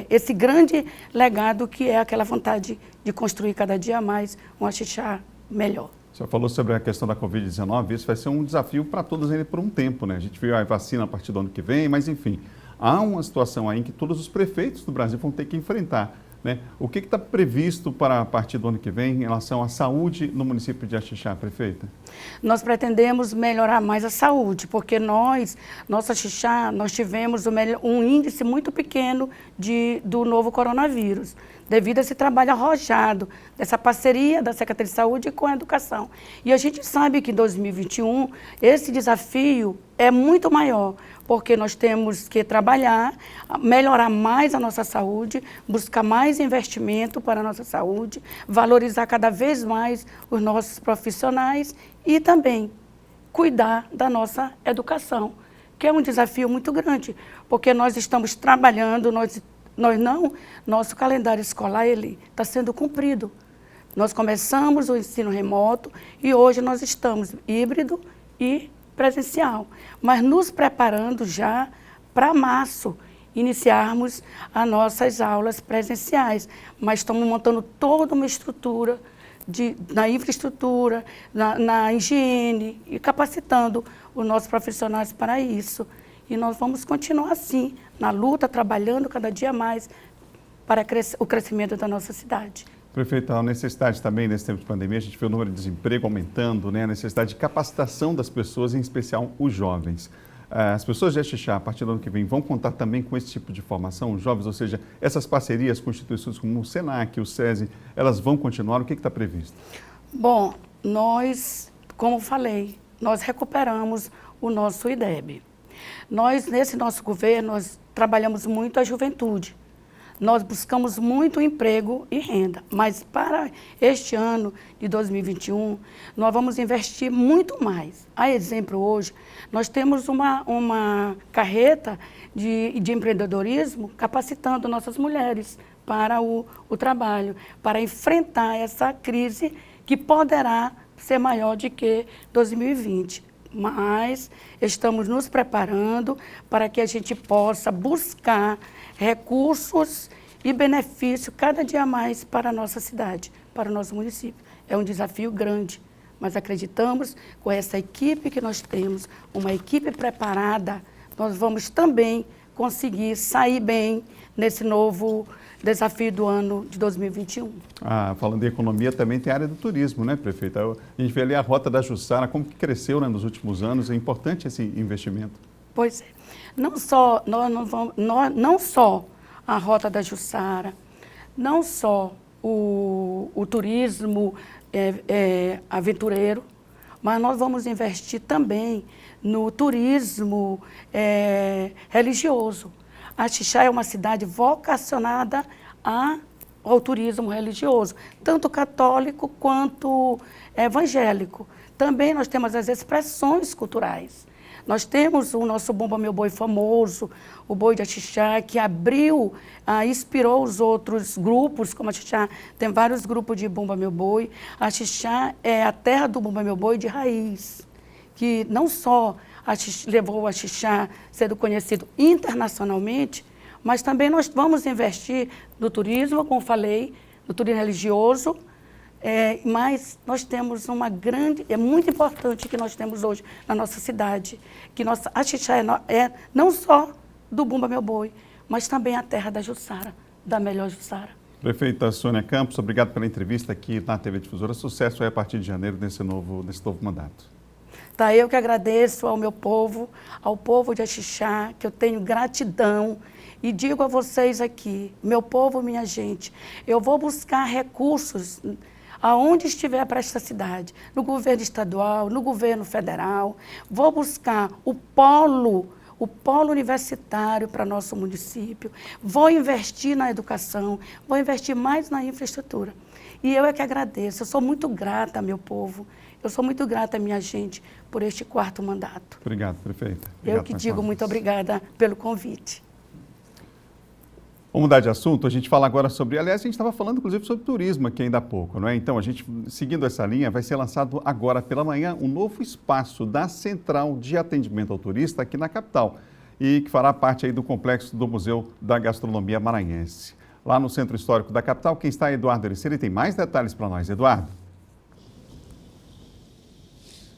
esse grande legado que é aquela vontade de construir cada dia mais um Axixá melhor. A senhora falou sobre a questão da Covid-19, isso vai ser um desafio para todos ainda por um tempo, né? A gente viu a vacina a partir do ano que vem, mas enfim, há uma situação aí em que todos os prefeitos do Brasil vão ter que enfrentar, né? O que está previsto para a partir do ano que vem em relação à saúde no município de Axixá, prefeita? Nós pretendemos melhorar mais a saúde, porque nosso Axixá, nós tivemos um índice muito pequeno do novo coronavírus, devido a esse trabalho arrojado, dessa parceria da Secretaria de Saúde com a Educação. E a gente sabe que em 2021, esse desafio é muito maior, porque nós temos que trabalhar, melhorar mais a nossa saúde, buscar mais investimento para a nossa saúde, valorizar cada vez mais os nossos profissionais e também cuidar da nossa educação, que é um desafio muito grande, porque nós estamos trabalhando, nosso calendário escolar está sendo cumprido. Nós começamos o ensino remoto e hoje nós estamos híbrido e presencial, mas nos preparando já para março, iniciarmos as nossas aulas presenciais, mas estamos montando toda uma estrutura na infraestrutura, na higiene e capacitando os nossos profissionais para isso. E nós vamos continuar assim, na luta, trabalhando cada dia mais para o crescimento da nossa cidade. Prefeita, a necessidade também, nesse tempo de pandemia, a gente vê o número de desemprego aumentando, né? A necessidade de capacitação das pessoas, em especial os jovens. As pessoas de Axixá, a partir do ano que vem, vão contar também com esse tipo de formação, os jovens, ou seja, essas parcerias com instituições como o SENAC, o SESI, elas vão continuar? O que está previsto? Bom, nós, como falei, nós recuperamos o nosso IDEB. Nós, nesse nosso governo, nós trabalhamos muito a juventude. Nós buscamos muito emprego e renda, mas para este ano de 2021, nós vamos investir muito mais. A exemplo, hoje, nós temos uma carreta de empreendedorismo capacitando nossas mulheres para o trabalho, para enfrentar essa crise que poderá ser maior do que 2020. Mas estamos nos preparando para que a gente possa buscar recursos e benefício cada dia mais para a nossa cidade, para o nosso município. É um desafio grande, mas acreditamos com essa equipe que nós temos, uma equipe preparada, nós vamos também conseguir sair bem nesse novo desafio do ano de 2021. Falando em economia, também tem a área do turismo, né, prefeita? A gente vê ali a Rota da Jussara, como que cresceu, né, nos últimos anos, é importante esse investimento. Pois é. Não só a Rota da Jussara, não só o turismo aventureiro, mas nós vamos investir também no turismo religioso. Axixá é uma cidade vocacionada ao turismo religioso, tanto católico quanto evangélico. Também nós temos as expressões culturais. Nós temos o nosso Bumba Meu Boi famoso, o Boi de Axixá, que inspirou os outros grupos, como Axixá tem vários grupos de Bumba Meu Boi. Axixá é a terra do Bumba Meu Boi de raiz, que não só levou o Axixá sendo conhecido internacionalmente, mas também nós vamos investir no turismo, como falei, no turismo religioso, mas nós temos é muito importante que nós temos hoje na nossa cidade, que nossa Axixá é não só do Bumba Meu Boi, mas também a terra da Jussara, da melhor Jussara. Prefeita Sônia Campos, obrigado pela entrevista aqui na TV Difusora. Sucesso aí a partir de janeiro nesse novo mandato. Tá, eu que agradeço ao meu povo, ao povo de Axixá, que eu tenho gratidão. E digo a vocês aqui, meu povo, minha gente, eu vou buscar recursos aonde estiver para esta cidade, no governo estadual, no governo federal, vou buscar o polo universitário para nosso município, vou investir na educação, vou investir mais na infraestrutura. E eu é que agradeço, eu sou muito grata, meu povo, eu sou muito grata, minha gente, por este 4º mandato. Obrigado, prefeita. Eu que digo muito obrigada pelo convite. Vamos mudar de assunto, a gente fala agora aliás, a gente estava falando inclusive sobre turismo aqui ainda há pouco, não é? Então, seguindo essa linha, vai ser lançado agora pela manhã um novo espaço da Central de Atendimento ao Turista aqui na capital e que fará parte aí do complexo do Museu da Gastronomia Maranhense. Lá no Centro Histórico da capital, quem está é Eduardo Ericeira e tem mais detalhes para nós. Eduardo.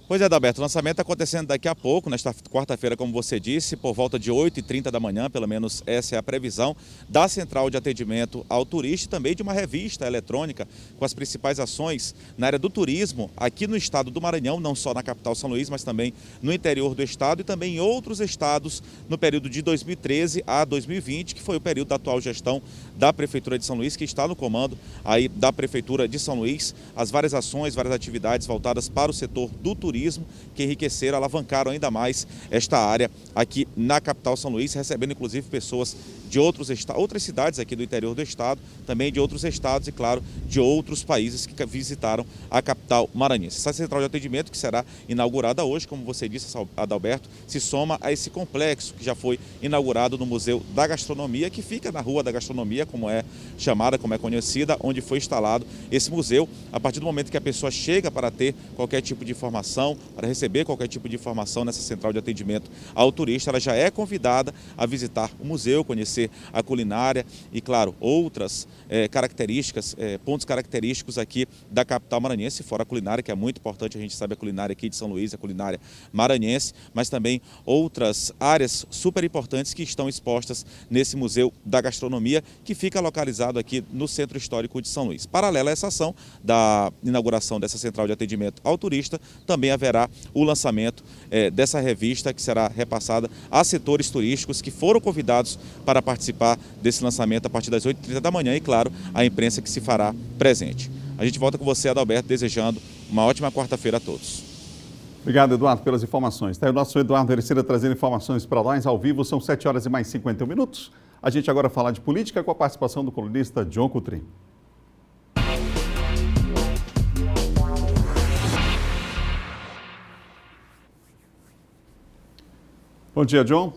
Pois é, Adalberto, o lançamento está acontecendo daqui a pouco, nesta quarta-feira, como você disse, por volta de 8h30 da manhã, pelo menos essa é a previsão, da Central de Atendimento ao Turista e também de uma revista eletrônica com as principais ações na área do turismo aqui no estado do Maranhão, não só na capital São Luís, mas também no interior do estado e também em outros estados no período de 2013 a 2020, que foi o período da atual gestão da Prefeitura de São Luís, que está no comando aí da Prefeitura de São Luís, as várias ações, várias atividades voltadas para o setor do turismo turismo que enriqueceram, alavancaram ainda mais esta área aqui na capital São Luís, recebendo inclusive pessoas de outras cidades aqui do interior do estado, também de outros estados e, claro, de outros países que visitaram a capital maranhense. Essa central de atendimento que será inaugurada hoje, como você disse, Adalberto, se soma a esse complexo que já foi inaugurado no Museu da Gastronomia, que fica na Rua da Gastronomia, como é chamada, como é conhecida, onde foi instalado esse museu. A partir do momento que a pessoa chega para ter qualquer tipo de informação, para receber qualquer tipo de informação nessa central de atendimento ao turista, ela já é convidada a visitar o museu, conhecer a culinária e, claro, outras características, pontos característicos aqui da capital maranhense, fora a culinária, que é muito importante, a gente sabe a culinária aqui de São Luís, a culinária maranhense, mas também outras áreas super importantes que estão expostas nesse Museu da Gastronomia, que fica localizado aqui no Centro Histórico de São Luís. Paralela a essa ação da inauguração dessa central de atendimento ao turista, também haverá o lançamento dessa revista, que será repassada a setores turísticos que foram convidados para participar desse lançamento a partir das 8h30 da manhã e, claro, a imprensa que se fará presente. A gente volta com você, Adalberto, desejando uma ótima quarta-feira a todos. Obrigado, Eduardo, pelas informações. Está aí o nosso Eduardo Ercília trazendo informações para nós ao vivo. São 7h mais 51 minutos. A gente agora fala de política com a participação do colunista John Coutrin. Bom dia, John.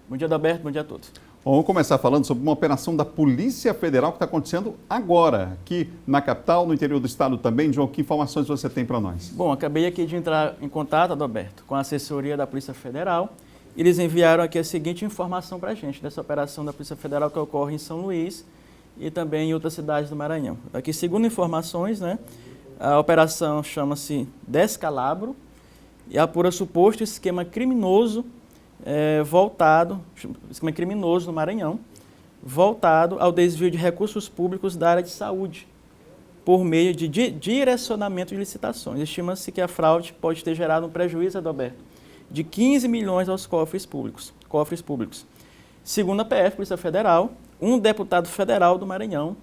Bom dia, Adalberto. Bom dia a todos. Vamos começar falando sobre uma operação da Polícia Federal que está acontecendo agora, aqui na capital, no interior do estado também. John, que informações você tem para nós? Bom, acabei aqui de entrar em contato, Adalberto, com a assessoria da Polícia Federal. Eles enviaram aqui a seguinte informação para a gente, dessa operação da Polícia Federal que ocorre em São Luís e também em outras cidades do Maranhão. Aqui, segundo informações, a operação chama-se Descalabro e apura suposto esquema criminoso esquema criminoso no Maranhão, voltado ao desvio de recursos públicos da área de saúde, por meio de direcionamento de licitações. Estima-se que a fraude pode ter gerado um prejuízo, Adalberto, de 15 milhões aos cofres públicos. Segundo a PF, Polícia Federal, um deputado federal do Maranhão,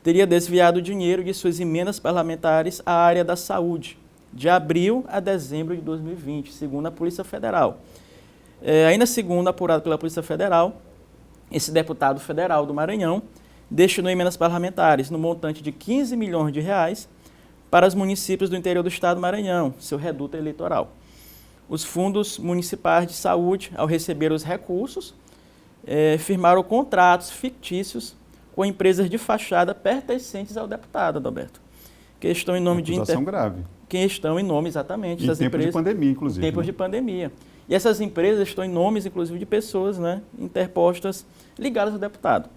teria desviado dinheiro de suas emendas parlamentares à área da saúde, de abril a dezembro de 2020, segundo a Polícia Federal. Ainda segundo apurado pela Polícia Federal, esse deputado federal do Maranhão destinou emendas parlamentares no montante de 15 milhões de reais para os municípios do interior do estado do Maranhão, seu reduto eleitoral. Os fundos municipais de saúde, ao receber os recursos, firmaram contratos fictícios com empresas de fachada pertencentes ao deputado, Adalberto, que estão em nome grave. Que estão em nome, exatamente, em tempos de pandemia, inclusive. Em tempos de pandemia. E essas empresas estão em nomes, inclusive, de pessoas interpostas ligadas ao deputado,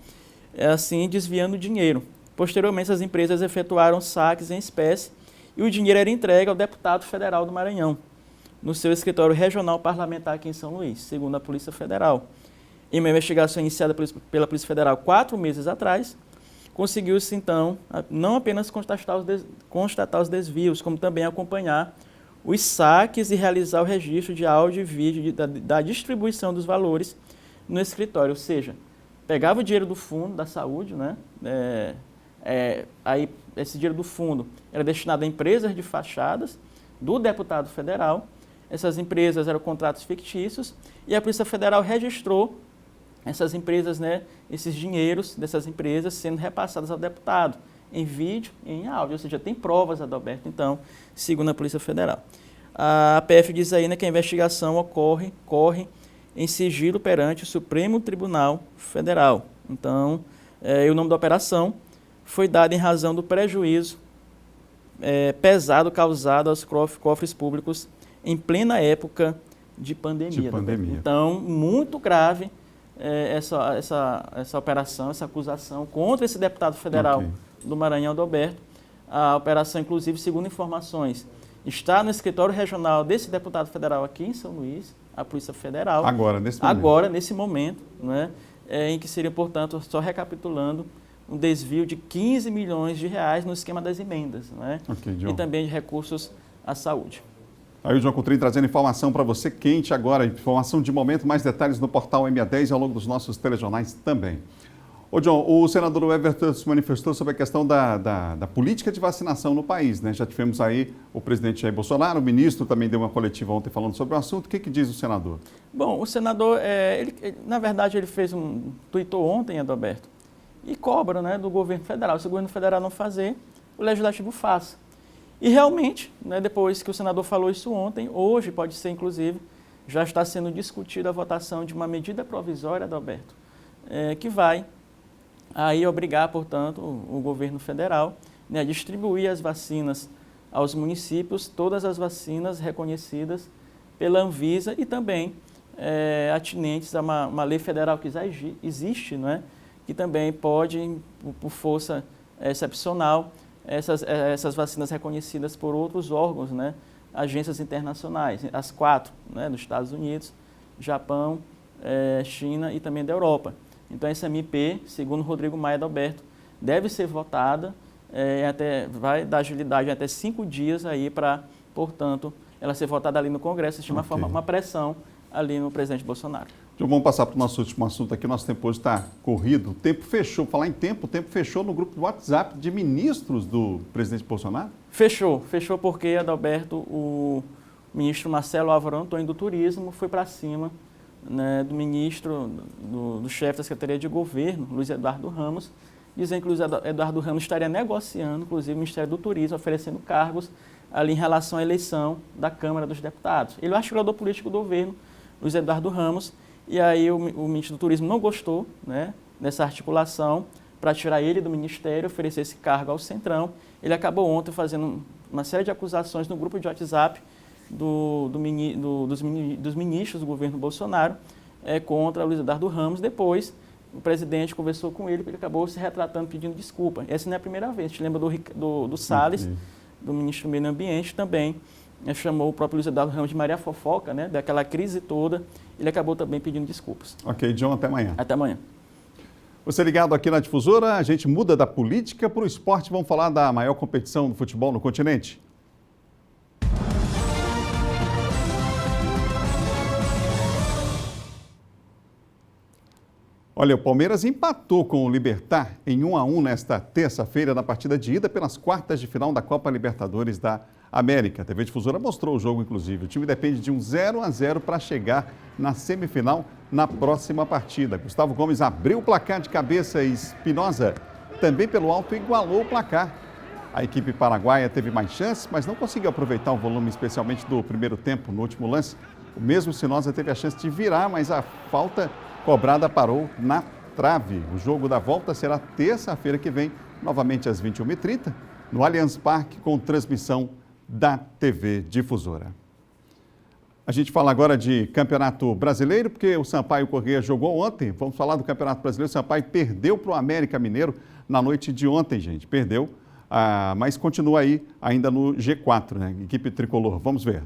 assim desviando dinheiro. Posteriormente, as empresas efetuaram saques em espécie e o dinheiro era entregue ao deputado federal do Maranhão, no seu escritório regional parlamentar aqui em São Luís, segundo a Polícia Federal. Em uma investigação iniciada pela Polícia Federal 4 meses atrás, conseguiu-se, então, não apenas constatar os desvios, como também acompanhar os saques e realizar o registro de áudio e vídeo da distribuição dos valores no escritório. Ou seja, pegava o dinheiro do fundo da saúde, aí esse dinheiro do fundo era destinado a empresas de fachadas do deputado federal. Essas empresas eram contratos fictícios e a Polícia Federal registrou essas empresas, esses dinheiros dessas empresas sendo repassados ao deputado em vídeo e em áudio, ou seja, tem provas, Adalberto, então, segundo a Polícia Federal. A PF diz aí que a investigação corre em sigilo perante o Supremo Tribunal Federal. Então, o nome da operação foi dado em razão do prejuízo pesado causado aos cofres públicos em plena época de pandemia. Então, muito grave essa operação, essa acusação contra esse deputado federal do Maranhão, Adalberto. A operação, inclusive, segundo informações, está no escritório regional desse deputado federal aqui em São Luís, a Polícia Federal. Agora, nesse momento, em que seria, portanto, só recapitulando, um desvio de 15 milhões de reais no esquema das emendas, e também de recursos à saúde. Aí o John Coutrin trazendo informação para você quente agora, informação de momento, mais detalhes no portal MA10 e ao longo dos nossos telejornais também. Ô John, o senador Everton se manifestou sobre a questão da política de vacinação no país, né? Já tivemos aí o presidente Jair Bolsonaro, o ministro também deu uma coletiva ontem falando sobre o assunto. O que diz o senador? Bom, o senador, na verdade, ele tuitou ontem, Adalberto, e cobra, né, do governo federal. Se o governo federal não fazer, o legislativo faça. E realmente, né, depois que o senador falou isso ontem, hoje pode ser, inclusive, já está sendo discutida a votação de uma medida provisória, Adalberto, que vai aí obrigar, portanto, o governo federal, né, a distribuir as vacinas aos municípios, todas as vacinas reconhecidas pela Anvisa e também atinentes a uma lei federal que já existe, não é? Que também pode, por força excepcional, essas vacinas reconhecidas por outros órgãos, né, agências internacionais, as 4, né, dos Estados Unidos, Japão, China e também da Europa. Então, essa MP, segundo Rodrigo Maia Adalberto, deve ser votada, vai dar agilidade até 5 dias aí para, portanto, ela ser votada ali no Congresso, de uma pressão ali no presidente Bolsonaro. Então, vamos passar para o nosso último assunto aqui. Nosso tempo hoje está corrido. O tempo fechou. Falar em tempo, o tempo fechou no grupo do WhatsApp de ministros do presidente Bolsonaro? Fechou porque, Adalberto, o ministro Marcelo Álvaro Antônio do Turismo foi para cima, né, do ministro, do chefe da Secretaria de Governo, Luiz Eduardo Ramos, dizendo que Luiz Eduardo Ramos estaria negociando, inclusive, o Ministério do Turismo, oferecendo cargos ali em relação à eleição da Câmara dos Deputados. Ele é o articulador político do governo, Luiz Eduardo Ramos, e aí o ministro do Turismo não gostou, né, dessa articulação para tirar ele do ministério, oferecer esse cargo ao Centrão. Ele acabou ontem fazendo uma série de acusações no grupo de WhatsApp dos ministros do governo Bolsonaro contra Luiz Eduardo Ramos. Depois, o presidente conversou com ele, ele acabou se retratando, pedindo desculpa. Essa não é a primeira vez. A gente lembra do Salles, do ministro do Meio Ambiente, também chamou o próprio Luiz Eduardo Ramos de Maria Fofoca, né, daquela crise toda. Ele acabou também pedindo desculpas. Ok, John, até amanhã. Até amanhã. Você ligado aqui na Difusora, a gente muda da política para o esporte. Vamos falar da maior competição do futebol no continente? Olha, o Palmeiras empatou com o Libertad em 1-1 nesta terça-feira na partida de ida pelas quartas de final da Copa Libertadores da América. A TV Difusora mostrou o jogo, inclusive. O time depende de um 0-0 para chegar na semifinal na próxima partida. Gustavo Gomes abriu o placar de cabeça e Espinosa, também pelo alto, igualou o placar. A equipe paraguaia teve mais chances, mas não conseguiu aproveitar o volume, especialmente do primeiro tempo, no último lance. O mesmo Espinosa teve a chance de virar, mas a falta cobrada parou na trave. O jogo da volta será terça-feira que vem, novamente às 21h30, no Allianz Parque, com transmissão da TV Difusora. A gente fala agora de Campeonato Brasileiro, porque o Sampaio Corrêa jogou ontem. Vamos falar do Campeonato Brasileiro. O Sampaio perdeu para o América Mineiro na noite de ontem, gente. Perdeu, mas continua aí ainda no G4, né? Equipe tricolor. Vamos ver.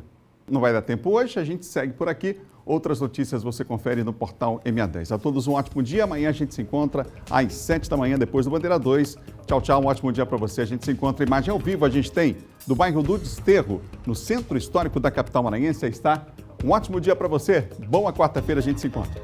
Não vai dar tempo hoje, a gente segue por aqui. Outras notícias você confere no portal MA10. A todos um ótimo dia. Amanhã a gente se encontra às 7 da manhã, depois do Bandeira 2. Tchau, tchau. Um ótimo dia para você. A gente se encontra. Imagem ao vivo a gente tem do bairro do Desterro, no centro histórico da capital maranhense. Aí está. Um ótimo dia para você. Boa quarta-feira. A gente se encontra.